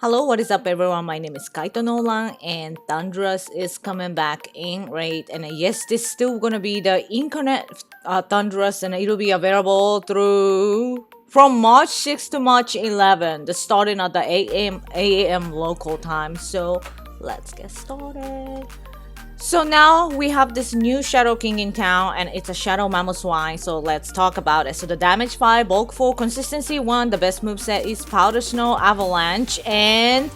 Hello, what is up everyone? My name is KaitoNolan and Thundurus is coming back in raid, and yes, this is still gonna be the internet Thundurus, and it'll be available through from March 6th to March 11th, the starting at the 8 a.m. local time. So let's get started. So now we have this new Shadow King in town, and it's a Shadow Mamoswine, so let's talk about it. So the damage 5, bulk 4, consistency 1, the best moveset is Powder Snow Avalanche, and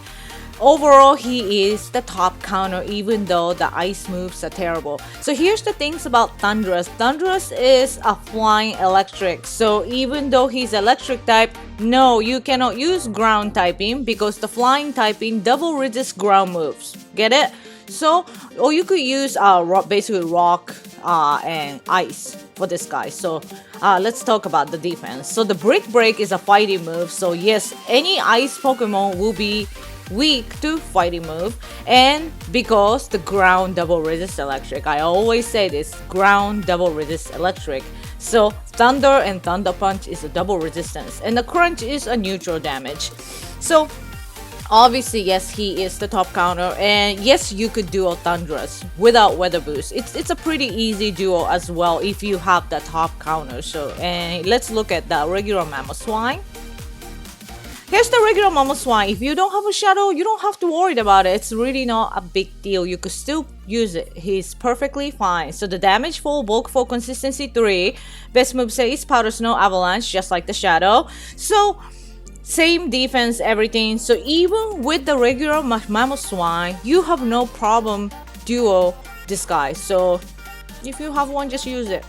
overall he is the top counter even though the ice moves are terrible. So here's the things about Thundurus. Thundurus is a flying electric, so even though he's electric type, no, you cannot use ground typing because the flying typing double resist ground moves. Get it? So, or you could use basically rock and ice for this guy. So let's talk about the defense. So the Brick Break is a fighting move. So yes, any ice Pokemon will be weak to fighting move, and because the ground double resist electric. I always say this, ground double resist electric. So Thunder and Thunder Punch is a double resistance, and the Crunch is a neutral damage. So obviously, yes, he is the top counter, and yes, you could duo Thundurus without Weather Boost. It's a pretty easy duo as well if you have the top counter. So, and let's look at the regular Mamoswine. Here's the regular Mamoswine. If you don't have a Shadow, you don't have to worry about it. It's really not a big deal. You could still use it. He's perfectly fine. So the damage 4, bulk 4, consistency 3. Best moveset is Powder Snow Avalanche, just like the Shadow. So same defense, everything. So even with the regular Mamoswine, you have no problem duo this guy. So if you have one, just use it.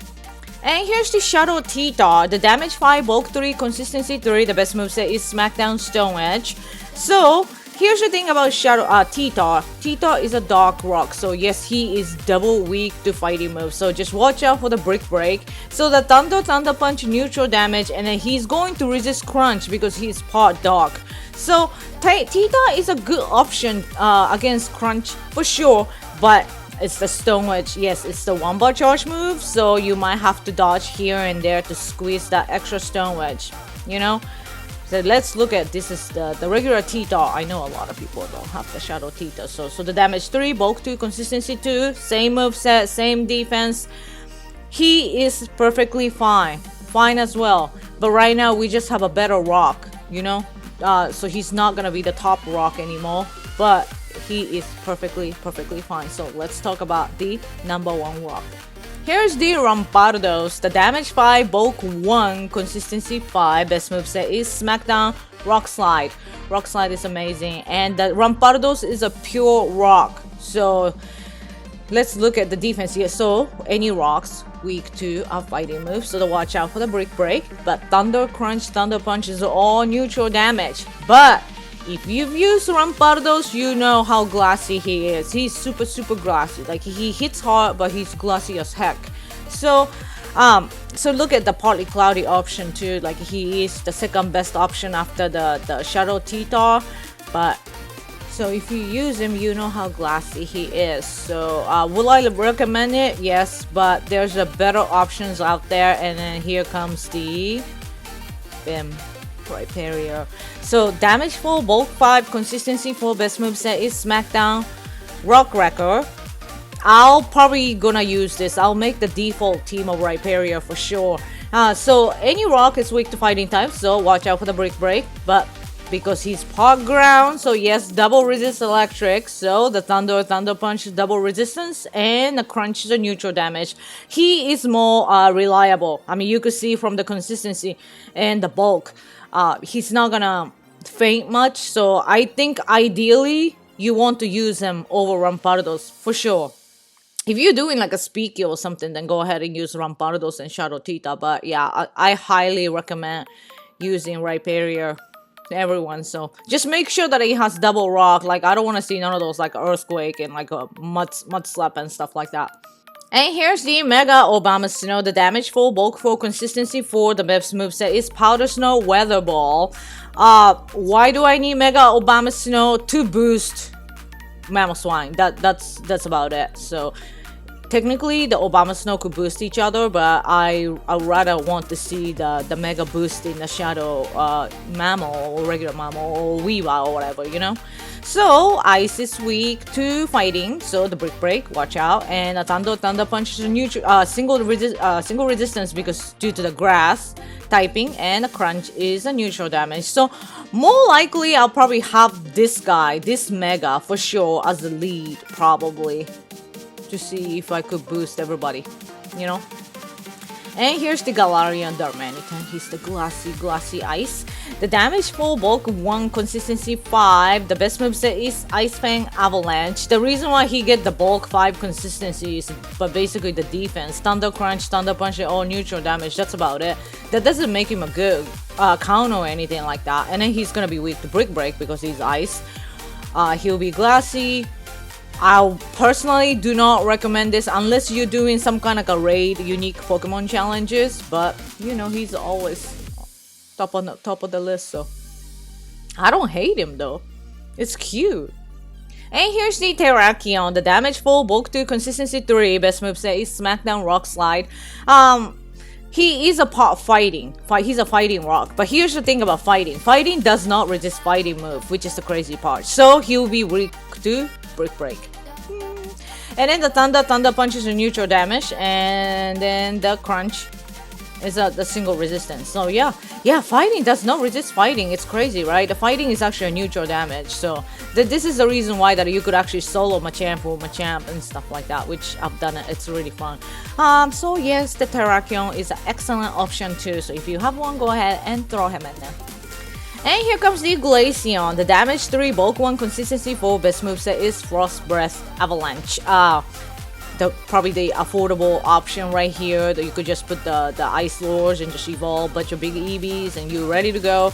And here's the Shadow T-Tar. The damage 5, bulk 3, consistency 3. The best moveset is Smackdown Stone Edge. So here's the thing about Shadow T-Tar. T-Tar is a dark rock, so yes, he is double weak to fighting moves. So just watch out for the Brick Break. So the Thunder Punch neutral damage, and then he's going to resist Crunch because he's part dark. So T-Tar is a good option against Crunch for sure, but it's the Stone Edge. Yes, it's the 1-bar charge move, so you might have to dodge here and there to squeeze that extra Stone Edge, you know? So let's look at this is the regular T-Tar. I know a lot of people don't have the Shadow T-Tar. So the damage 3, bulk 2, consistency 2, same moveset, same defense. He is perfectly fine. Fine as well. But right now we just have a better rock, you know? So he's not gonna be the top rock anymore. But he is perfectly fine. So let's talk about the number 1 rock. Here's the Rampardos. The damage 5, bulk 1, consistency 5. Best moveset is Smackdown Rock Slide. Rock Slide is amazing, and the Rampardos is a pure rock. So let's look at the defense here. So any rocks weak to a fighting move, so to watch out for the Brick Break. But Thunder, Crunch, Thunder Punch is all neutral damage. But if you've used Rampardos, you know how glassy he is. He's super glassy. Like, he hits hard, but he's glassy as heck. So look at the partly cloudy option too. Like, he is the second best option after the Shadow T-Tar. But so if you use him, you know how glassy he is. So will I recommend it? Yes, but there's a better options out there. And then here comes the Rhyperior. So damage 4, bulk 5, consistency 4. Best moveset is Smackdown Rock Wrecker. I'll probably gonna use this. I'll make the default team of Rhyperior for sure. So any rock is weak to fighting types, so watch out for the Brick Break. But because he's part ground, so yes, double resist electric. So the Thunder Punch is double resistance, and the Crunch is a neutral damage. He is more reliable. I mean, you could see from the consistency and the bulk. He's not gonna faint much, so I think ideally you want to use him over Rampardos for sure. If you're doing like a Speaky or something, then go ahead and use Rampardos and Shadow T-Tar. But yeah, I highly recommend using Rhyperior to everyone. So just make sure that he has double rock. Like, I don't want to see none of those like Earthquake and like a mud slap and stuff like that. And here's the Mega Abomasnowo. The damage 4, bulk 4, consistency 4. The best moveset is Powder Snow Weather Ball. Why do I need Mega Abomasnowo? To boost Mamoswine. That's about it. So technically the Abomasnowo could boost each other, but I rather want to see the Mega boost in the Shadow Mammal or regular Mammal or Weavile or whatever, you know. So Ice is weak to fighting, so the Brick Break, watch out, and a Thunder Punch is a neutral, single resistance because due to the grass typing, and a Crunch is a neutral damage. So more likely I'll probably have this guy, this Mega for sure as the lead probably, to see if I could boost everybody, you know. And here's the Galarian Darmanitan. He's the glassy ice. The damage for bulk 1, consistency 5. The best moveset is Ice Fang, Avalanche. The reason why he get the bulk 5 consistency is but basically the defense. Thunder Crunch, Thunder Punch, all neutral damage. That's about it. That doesn't make him a good counter or anything like that. And then he's gonna be weak to Brick Break because he's ice. He'll be glassy. I personally do not recommend this unless you're doing some kind of a raid unique Pokemon challenges, but you know, he's always top of the list, so I don't hate him though. It's cute. And here's the Terrakion. The damage full, bulk 2, consistency 3, best moveset is Smackdown, Rock Slide. He is a part fighting. He's a fighting rock. But here's the thing about fighting. Fighting does not resist fighting move, which is the crazy part. So he'll be weak to Brick Break. And then the Thunder Punch is a neutral damage, and then the Crunch is the single resistance. So yeah, fighting does not resist fighting. It's crazy, right? The fighting is actually a neutral damage. So this is the reason why that you could actually solo Machamp or Machamp and stuff like that, which I've done it. It's really fun. So yes, the Terrakion is an excellent option too. So if you have one, go ahead and throw him in there. And here comes the Glaceon. The damage 3, bulk 1, consistency 4, best moveset is Frost Breath, Avalanche. Probably the affordable option right here, that you could just put the Ice Lures and just evolve a bunch of big EVs and you're ready to go.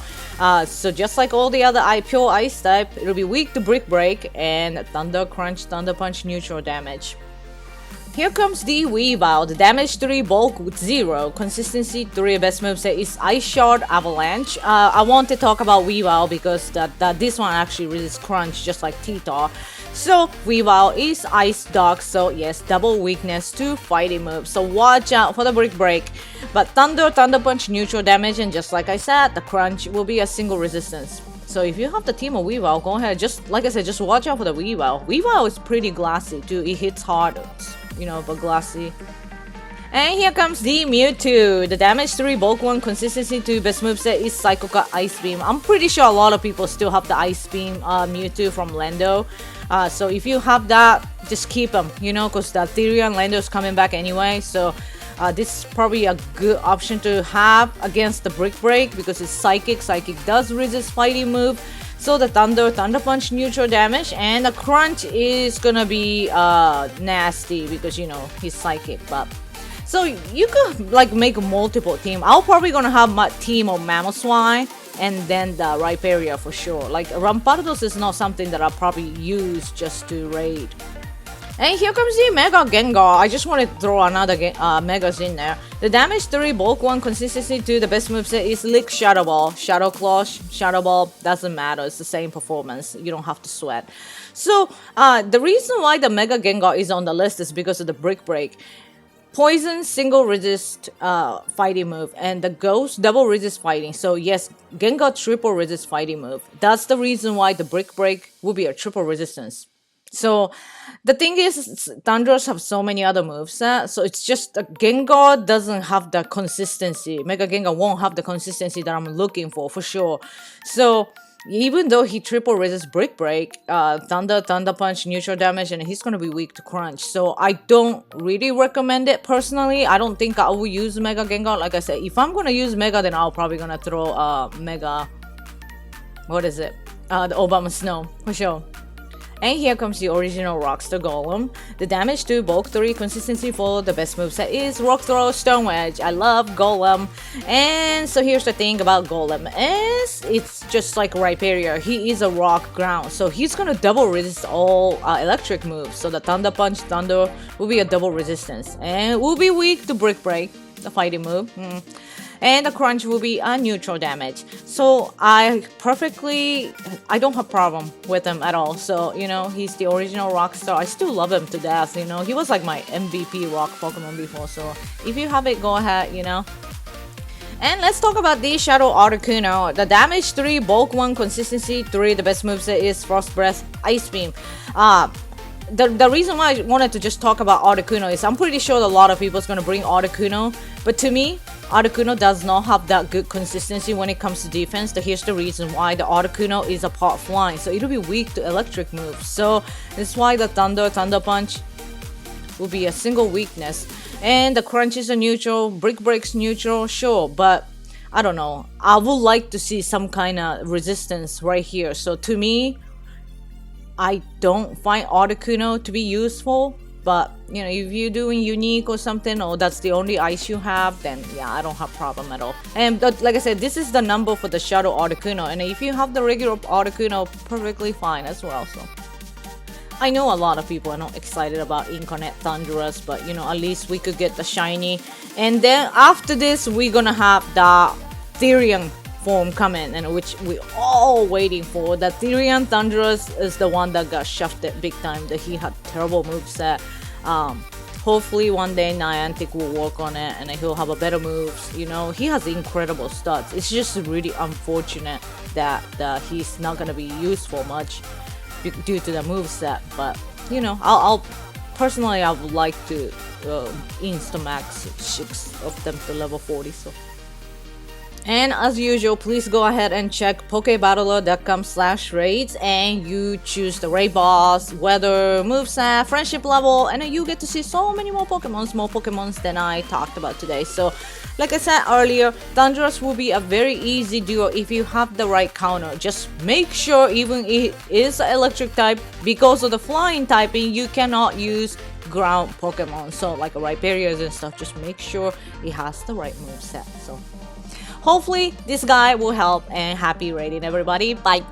So just like all the other pure Ice type, it'll be weak to Brick Break and Thunder Crunch, Thunder Punch, neutral damage. Here comes the Weavile. The damage 3, bulk 0, consistency 3, best moveset is Ice Shard, Avalanche. I want to talk about Weavile because this one actually resists Crunch just like T-Tar. So Weavile is Ice Dog, so yes, double weakness to fighting moves. So watch out for the Brick Break. But Thunder Punch, neutral damage, and just like I said, the Crunch will be a single resistance. So if you have the team of Weavile, go ahead, just like I said, just watch out for the Weavile. Weavile is pretty glassy too, it hits hard, you know, but glassy. And here comes the Mewtwo. The damage 3, bulk 1, consistency 2, best moveset is Psycho Cut, Ice Beam. I'm pretty sure a lot of people still have the Ice Beam Mewtwo from Lando. So if you have that, just keep them, you know, because the Therian Lando is coming back anyway. So this is probably a good option to have against the Brick Break because it's Psychic. Psychic does resist fighting move. So the Thunder Punch, neutral damage, and the Crunch is gonna be nasty because, you know, he's Psychic. But so you could like make a multiple team. I'll probably gonna have my team of Mamoswine and then the Rhyperior for sure. Like Rampardos is not something that I'll probably use just to raid. And here comes the Mega Gengar. I just want to throw another Megas in there. The damage 3, bulk 1, consistency 2, the best moveset is Lick, Shadow Ball. Shadow Claw, Shadow Ball, doesn't matter. It's the same performance. You don't have to sweat. So the reason why the Mega Gengar is on the list is because of the Brick Break. Poison, single resist fighting move, and the Ghost double resist fighting. So yes, Gengar triple resist fighting move. That's the reason why the Brick Break will be a triple resistance. So the thing is, Thundurus have so many other moves, so it's just Gengar doesn't have the consistency. Mega Gengar won't have the consistency that I'm looking for sure. So even though he triple resists Brick Break, Thunder Punch, neutral damage, and he's gonna be weak to Crunch. So I don't really recommend it personally. I don't think I will use Mega Gengar. Like I said, if I'm gonna use Mega, then I'll probably gonna throw Mega. What is it? The Abomasnowo for sure. And here comes the original Rockstar Golem. The damage 2, bulk 3, consistency 4, the best moveset is Rock Throw, Stone Wedge. I love Golem. And so here's the thing about Golem is it's just like Rhyperior. He is a rock ground, so he's gonna double resist all electric moves. So the Thunder Punch, Thunder will be a double resistance, and will be weak to Brick Break, the fighting move. and the crunch will be a neutral damage. So I don't have problem with him at all. So you know, he's the original rock star. I still love him to death. You know, he was like my MVP rock Pokemon before. So if you have it, go ahead. You know. And let's talk about the Shadow Articuno. The damage 3, bulk 1, consistency 3. The best moveset is Frost Breath, Ice Beam. The reason why I wanted to just talk about Articuno is I'm pretty sure a lot of people is going to bring Articuno. But to me, Articuno does not have that good consistency when it comes to defense. Here's the reason why. The Articuno is a part flying, so it'll be weak to electric moves. So that's why the Thunder Punch will be a single weakness. And the crunch is a neutral, brick breaks neutral, sure, but I don't know. I would like to see some kind of resistance right here. So to me, I don't find Articuno to be useful, but you know, if you're doing unique or something, or that's the only ice you have, then yeah, I don't have problem at all. And like I said, this is the number for the Shadow Articuno, and if you have the regular Articuno, perfectly fine as well. So I know a lot of people are not excited about Incarnate Thundurus, but you know, at least we could get the shiny. And then after this, we're gonna have the Therian form coming, and which we're all waiting for. The Therian Thundurus is the one that got shafted big time, that he had terrible moveset. Hopefully one day Niantic will work on it and he'll have a better moves. You know, he has incredible stats. It's just really unfortunate that he's not gonna be useful much due to the moveset, but you know, I'll personally, I would like to Instamax 6 of them to level 40. So, and as usual, please go ahead and check Pokebattler.com/raids, and you choose the raid boss, weather, moveset, friendship level, and then you get to see so many more Pokemons than I talked about today. So like I said earlier, Thundurus will be a very easy duo if you have the right counter. Just make sure, even if it is an electric type, because of the flying typing, you cannot use ground Pokemon. So like a Rhyperior and stuff, just make sure it has the right moveset. So hopefully this guy will help, and happy raiding everybody. Bye!